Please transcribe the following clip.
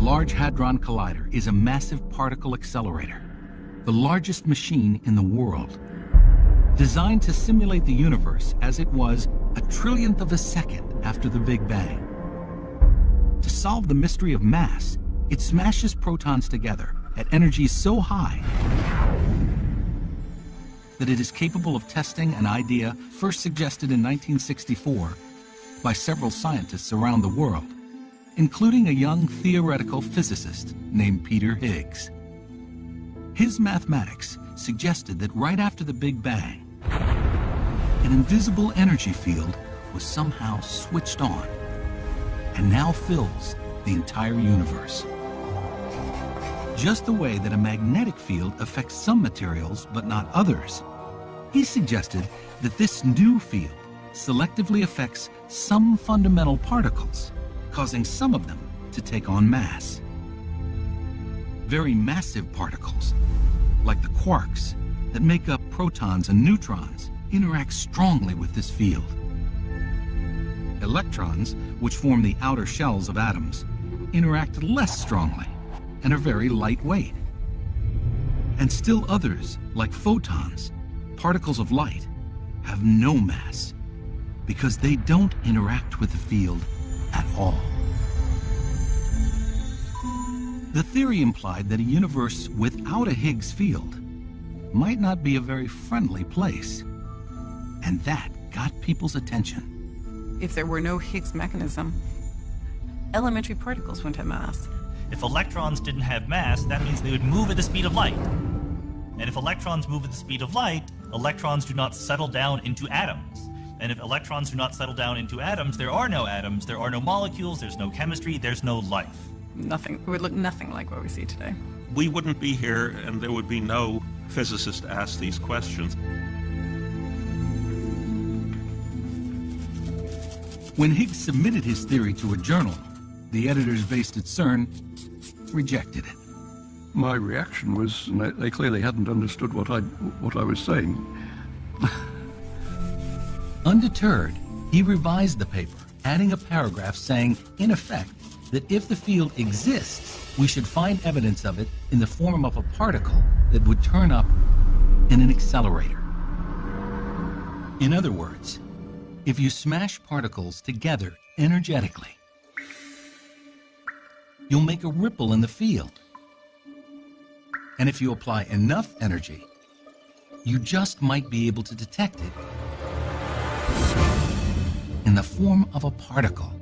Large Hadron Collider is a massive particle accelerator, the largest machine in the world, designed to simulate the universe as it was a trillionth of a second after the Big Bang. To solve the mystery of mass, it smashes protons together at energies so high that it is capable of testing an idea first suggested in 1964 by several scientists around the world, including a young theoretical physicist named Peter Higgs. His mathematics suggested that right after the Big Bang, an invisible energy field was somehow switched on and now fills the entire universe. Just the way that a magnetic field affects some materials but not others, he suggested that this new field selectively affects some fundamental particles, causing some of them to take on mass. Very massive particles, like the quarks that make up protons and neutrons, interact strongly with this field. Electrons, which form the outer shells of atoms, interact less strongly and are very lightweight. And still others, like photons, particles of light, have no mass because they don't interact with the field at all. The theory implied that a universe without a Higgs field might not be a very friendly place, and that got people's attention. If there were no Higgs mechanism, elementary particles wouldn't have mass. If electrons didn't have mass, that means they would move at the speed of light. And if electrons move at the speed of light, electrons do not settle down into atoms. And if electrons do not settle down into atoms, there are no atoms, there are no molecules, there's no chemistry, there's no life. Nothing. It would look nothing like what we see today. We wouldn't be here, and there would be no physicist to ask these questions. When Higgs submitted his theory to a journal, the editors based at CERN rejected it. My reaction was, they clearly hadn't understood what I was saying. Undeterred, he revised the paper, adding a paragraph saying, in effect, that if the field exists, we should find evidence of it in the form of a particle that would turn up in an accelerator. In other words, if you smash particles together energetically, you'll make a ripple in the field. And if you apply enough energy, you just might be able to detect it in the form of a particle.